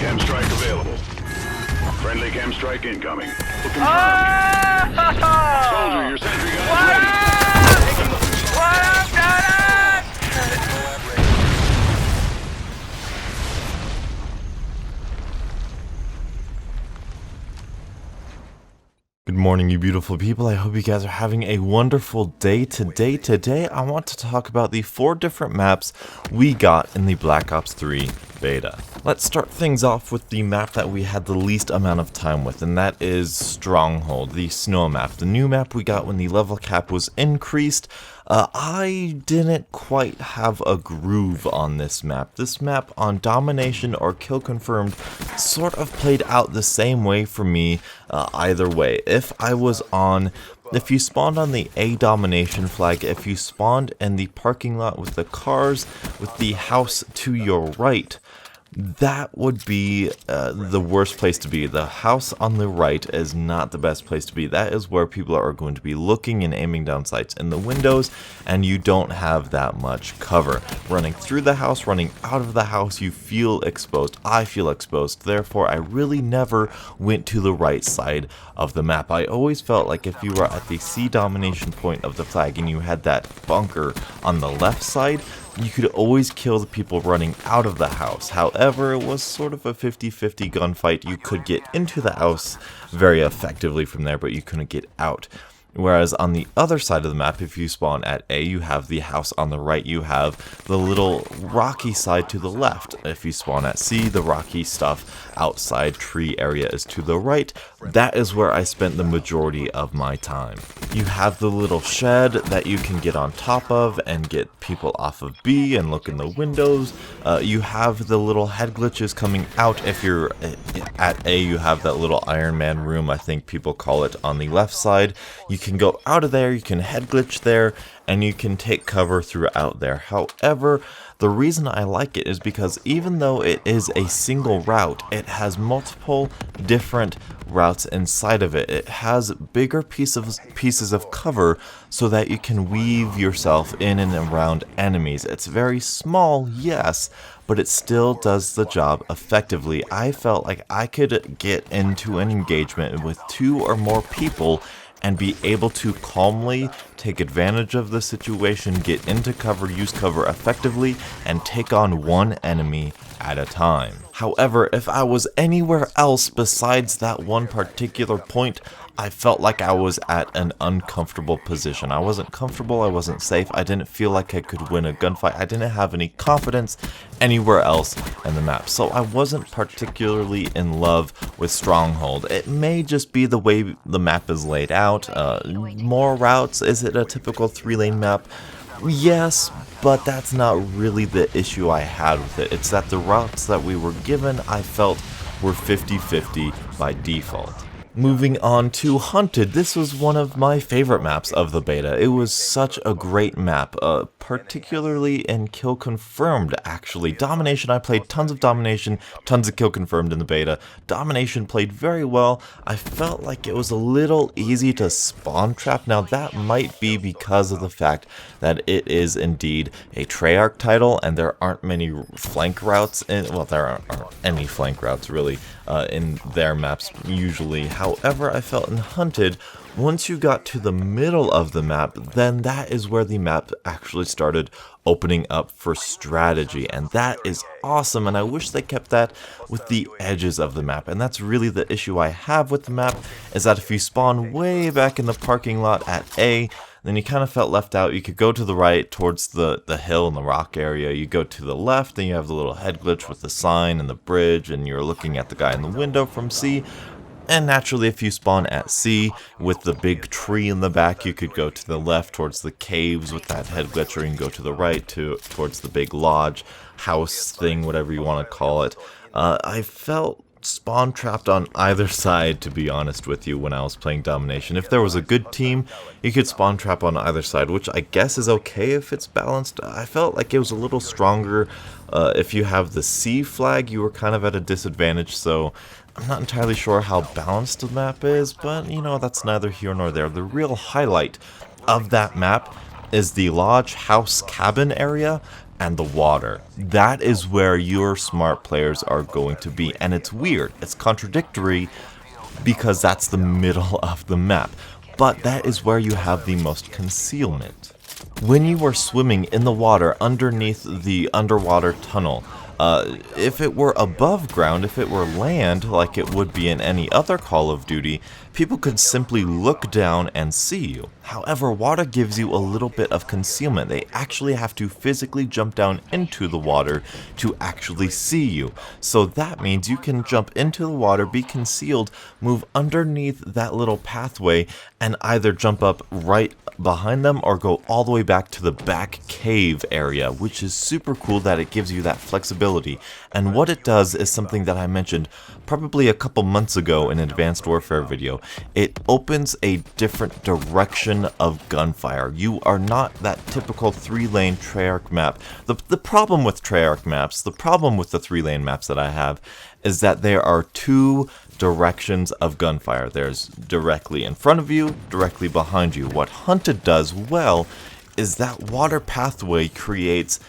Chem strike available. Friendly chem strike incoming. Soldier, your sentry gun is ready. Good morning, you beautiful people. I hope you guys are having a wonderful day today. Today, I want to talk about the 4 different maps we got in the Black Ops 3 beta. Let's start things off with the map that we had the least amount of time with, and that is Stronghold, the snow map. The new map we got when the level cap was increased. I didn't quite have a groove on this map. This map on Domination or Kill Confirmed sort of played out the same way for me either way. If you spawned on the A Domination flag, if you spawned in the parking lot with the cars, with the house to your right, that would be the worst place to be. The house on the right is not the best place to be. That is where people are going to be looking and aiming down sights in the windows, and you don't have that much cover. Running through the house, running out of the house, you feel exposed. I feel exposed. Therefore, I really never went to the right side of the map. I always felt like if you were at the C domination point of the flag and you had that bunker on the left side, you could always kill the people running out of the house. However, it was sort of a 50-50 gunfight. You could get into the house very effectively from there, but you couldn't get out. Whereas on the other side of the map, if you spawn at A, you have the house on the right, you have the little rocky side to the left. If you spawn at C, the rocky stuff outside tree area is to the right. That is where I spent the majority of my time. You have the little shed that you can get on top of and get people off of B and look in the windows. You have the little head glitches coming out. If you're at A, you have that little Iron Man room, I think people call it, on the left side. You can go out of there, you can head glitch there, and you can take cover throughout there. However, the reason I like it is because even though it is a single route, it has multiple different routes inside of it. It has bigger pieces of cover so that you can weave yourself in and around enemies. It's very small, yes, but it still does the job effectively. I felt like I could get into an engagement with 2 or more people and be able to calmly take advantage of the situation, get into cover, use cover effectively, and take on one enemy at a time. However, if I was anywhere else besides that one particular point, I felt like I was at an uncomfortable position. I wasn't comfortable, I wasn't safe, I didn't feel like I could win a gunfight, I didn't have any confidence anywhere else in the map. So I wasn't particularly in love with Stronghold. It may just be the way the map is laid out. More routes, is it a typical 3-lane map? Yes, but that's not really the issue I had with it. It's that the routes that we were given, I felt, were 50-50 by default. Moving on to Hunted, this was one of my favorite maps of the beta. It was such a great map, particularly in Kill Confirmed, actually. Domination, I played tons of Domination, tons of Kill Confirmed in the beta. Domination played very well. I felt like it was a little easy to spawn trap. Now that might be because of the fact that it is indeed a Treyarch title, and there aren't many flank routes, well, there aren't any flank routes really in their maps usually. However, I felt in Hunted, once you got to the middle of the map, then that is where the map actually started opening up for strategy, and that is awesome, and I wish they kept that with the edges of the map. And that's really the issue I have with the map, is that if you spawn way back in the parking lot at A, then you kind of felt left out. You could go to the right towards the hill and the rock area. You go to the left, then you have the little head glitch with the sign and the bridge, and you're looking at the guy in the window from C. And naturally, if you spawn at C with the big tree in the back, you could go to the left towards the caves with that head glitch, or you can go to the right towards the big lodge, house thing, whatever you want to call it. I felt spawn trapped on either side, to be honest with you, when I was playing Domination. If there was a good team, you could spawn trap on either side, which I guess is okay if it's balanced. I felt like it was a little stronger. If you have the C flag, you were kind of at a disadvantage, so I'm not entirely sure how balanced the map is, but, you know, that's neither here nor there. The real highlight of that map is the lodge, house, cabin area. and the water. That is where your smart players are going to be. And it's weird. It's contradictory because that's the middle of the map. But that is where you have the most concealment. When you are swimming in the water underneath the underwater tunnel, if it were above ground, if it were land, like it would be in any other Call of Duty, people could simply look down and see you. However, water gives you a little bit of concealment. They actually have to physically jump down into the water to actually see you. So that means you can jump into the water, be concealed, move underneath that little pathway, and either jump up right behind them or go all the way back to the back cave area, which is super cool that it gives you that flexibility. And what it does is something that I mentioned probably a couple months ago in an Advanced Warfare video. It opens a different direction of gunfire. You are not that typical 3-lane Treyarch map. The problem with Treyarch maps, the problem with the 3-lane maps that I have, is that there are two directions of gunfire. There's directly in front of you, directly behind you. What Hunted does well is that water pathway creates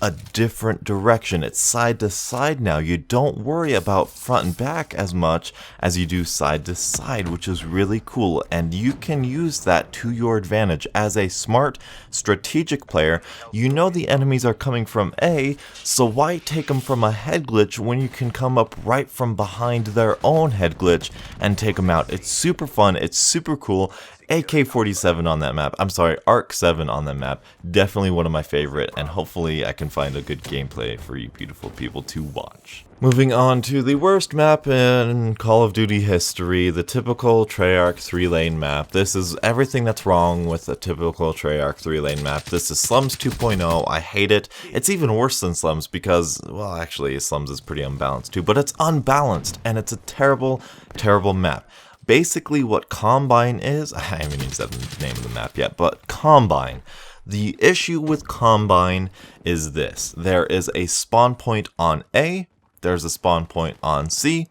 a different direction. It's side to side now. You don't worry about front and back as much as you do side to side, which is really cool. And you can use that to your advantage. As a smart, strategic player, you know the enemies are coming from A, so why take them from a head glitch when you can come up right from behind their own head glitch and take them out? It's super fun. It's super cool. AK-47 on that map, I'm sorry, ARC-7 on that map, definitely one of my favorite, and hopefully I can find a good gameplay for you beautiful people to watch. Moving on to the worst map in Call of Duty history, the typical Treyarch 3-lane map. This is everything that's wrong with a typical Treyarch 3-lane map. This is Slums 2.0, I hate it. It's even worse than Slums because, well actually Slums is pretty unbalanced too, but it's unbalanced and it's a terrible, terrible map. Basically what Combine is, I haven't even said the name of the map yet, but Combine. The issue with Combine is this. There is a spawn point on A, there's a spawn point on C,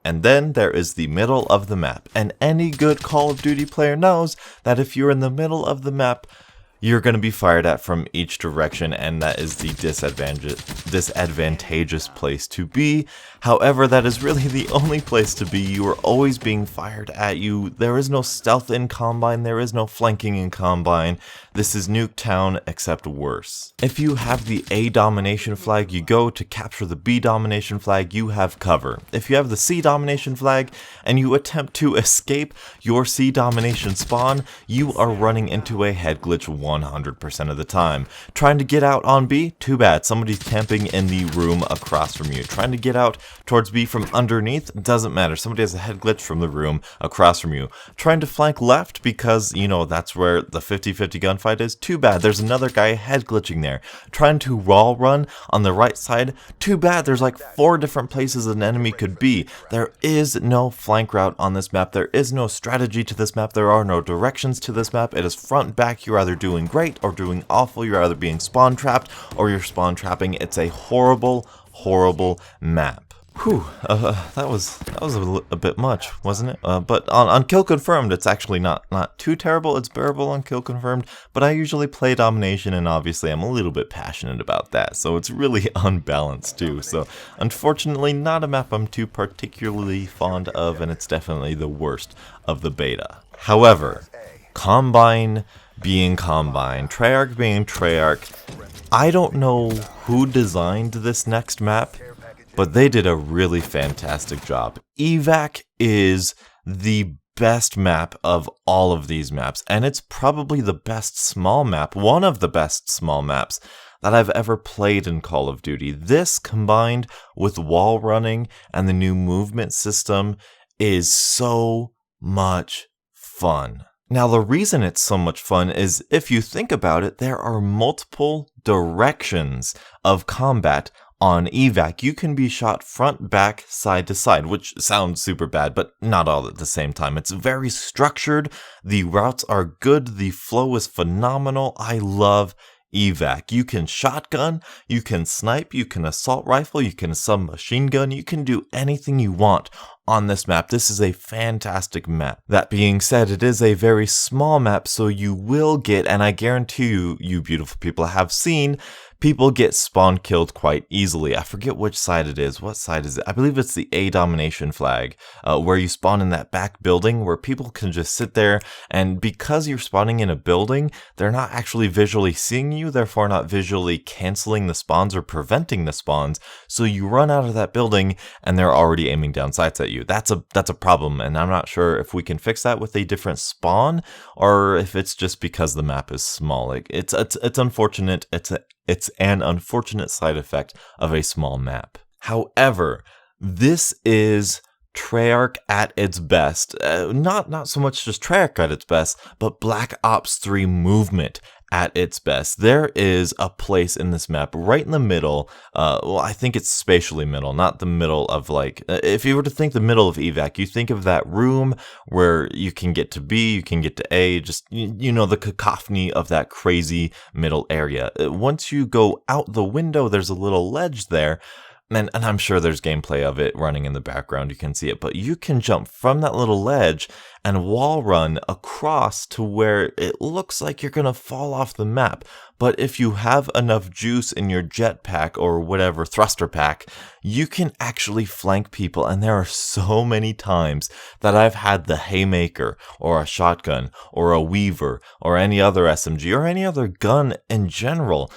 and then there is the middle of the map. And any good Call of Duty player knows that if you're in the middle of the map, you're going to be fired at from each direction, and that is the disadvantageous place to be. However, that is really the only place to be. You are always being fired at you. There is no stealth in Combine. There is no flanking in Combine. This is Nuketown, except worse. If you have the A domination flag, you go to capture the B domination flag, you have cover. If you have the C domination flag, and you attempt to escape your C domination spawn, you are running into a head glitch 100% of the time. Trying to get out on B? Too bad. Somebody's camping in the room across from you. Trying to get out towards B from underneath? Doesn't matter. Somebody has a head glitch from the room across from you. Trying to flank left because, you know, that's where the 50-50 gunfight is? Too bad. There's another guy head glitching there. Trying to wall run on the right side? Too bad. There's like 4 different places an enemy could be. There is no flank route on this map. There is no strategy to this map. There are no directions to this map. It is front back. You're either doing great or doing awful. You're either being spawn trapped or you're spawn trapping. It's a horrible, horrible map. Whew, that was a bit much, wasn't it? But on Kill Confirmed, it's actually not too terrible. It's bearable on Kill Confirmed, but I usually play Domination, and obviously I'm a little bit passionate about that, so it's really unbalanced too. So unfortunately, not a map I'm too particularly fond of, and it's definitely the worst of the beta. However, Combine being Combine, Treyarch being Treyarch, I don't know who designed this next map, but they did a really fantastic job. Evac is the best map of all of these maps, and it's probably the best small map, one of the best small maps that I've ever played in Call of Duty. This, combined with wall running and the new movement system, is so much fun. Now, the reason it's so much fun is, if you think about it, there are multiple directions of combat on Evac. You can be shot front, back, side to side, which sounds super bad, but not all at the same time. It's very structured, the routes are good, the flow is phenomenal. I love Evac. You can shotgun, you can snipe, you can assault rifle, you can submachine gun, you can do anything you want on this map. This is a fantastic map. That being said, it is a very small map, so you will get, and I guarantee you beautiful people have seen, people get spawn killed quite easily. I forget which side it is. What side is it? I believe it's the A domination flag, where you spawn in that back building where people can just sit there, and because you're spawning in a building, they're not actually visually seeing you, therefore not visually canceling the spawns or preventing the spawns. So you run out of that building and they're already aiming down sights at you. That's a problem, and I'm not sure if we can fix that with a different spawn or if it's just because the map is small. Like, it's unfortunate. It's an unfortunate side effect of a small map. However, this is Treyarch at its best. Not so much just Treyarch at its best, but Black Ops 3 movement at its best. There is a place in this map right in the middle. Well, I think it's spatially middle, not the middle of, like, if you were to think the middle of evac, you think of that room where you can get to B, you can get to A, just, you know, the cacophony of that crazy middle area. Once you go out the window, there's a little ledge there. And I'm sure there's gameplay of it running in the background, you can see it, but you can jump from that little ledge and wall run across to where it looks like you're going to fall off the map. But if you have enough juice in your jetpack or whatever thruster pack, you can actually flank people. And there are so many times that I've had the Haymaker or a shotgun or a Weaver or any other SMG or any other gun in general.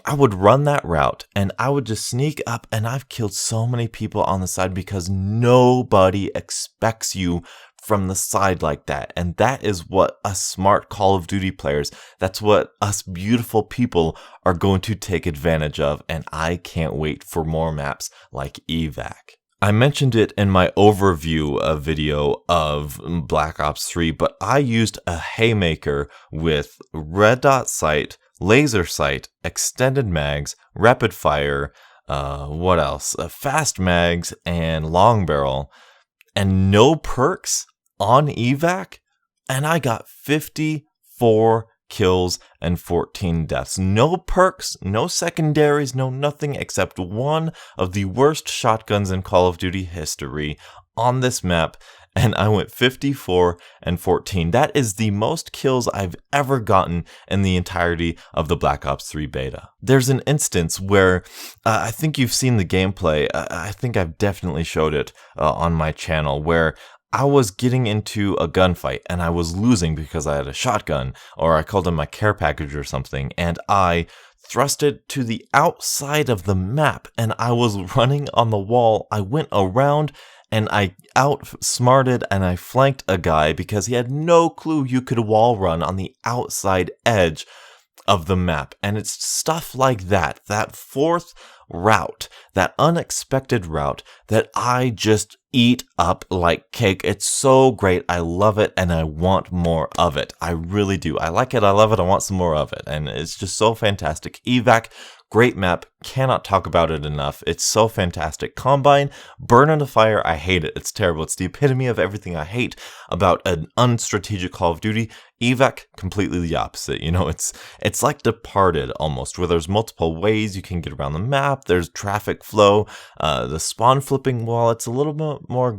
I would run that route and I would just sneak up, and I've killed so many people on the side because nobody expects you from the side like that. And that is what us smart Call of Duty players, that's what us beautiful people are going to take advantage of. And I can't wait for more maps like evac. I mentioned it in my overview video of Black Ops 3, but I used a Haymaker with red dot sight, laser sight, extended mags, rapid fire, what else? Fast mags, and long barrel, and no perks on evac, and I got 54 kills and 14 deaths. No perks, no secondaries, no nothing except one of the worst shotguns in Call of Duty history on this map. And I went 54 and 14. That is the most kills I've ever gotten in the entirety of the Black Ops 3 beta. There's an instance where I think you've seen the gameplay. I think I've definitely showed it on my channel, where I was getting into a gunfight and I was losing because I had a shotgun, or I called in my care package or something, and I thrust it to the outside of the map and I was running on the wall. I went around and I outsmarted and I flanked a guy because he had no clue you could wall run on the outside edge of the map. And it's stuff like that, that fourth route, that unexpected route that I just eat up like cake. It's so great. I love it and I want more of it. I really do. I like it. I love it. I want some more of it. And it's just so fantastic. Evac, great map. Cannot talk about it enough. It's so fantastic. Combine, Burn Into Fire, I hate it. It's terrible. It's the epitome of everything I hate about an unstrategic Call of Duty. Evac, completely the opposite. You know, it's like Departed almost, where there's multiple ways you can get around the map. There's traffic flow. The spawn flipping, while it's a little bit more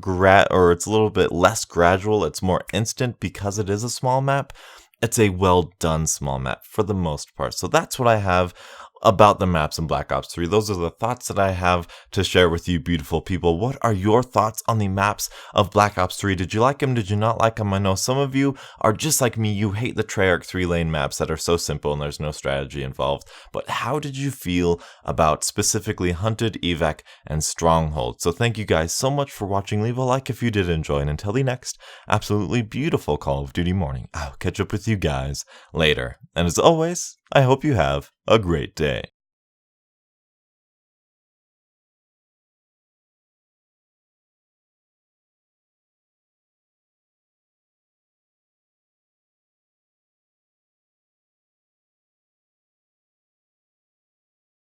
it's a little bit less gradual, it's more instant because it is a small map. It's a well done small map for the most part. So that's what I have about the maps in Black Ops 3. Those are the thoughts that I have to share with you beautiful people. What are your thoughts on the maps of Black Ops 3? Did you like them? Did you not like them? I know some of you are just like me. You hate the Treyarch 3-lane maps that are so simple and there's no strategy involved. But how did you feel about specifically Hunted, Evac, and Stronghold? So thank you guys so much for watching. Leave a like if you did enjoy, and until the next absolutely beautiful Call of Duty morning, I'll catch up with you guys later. And as always, I hope you have a great day.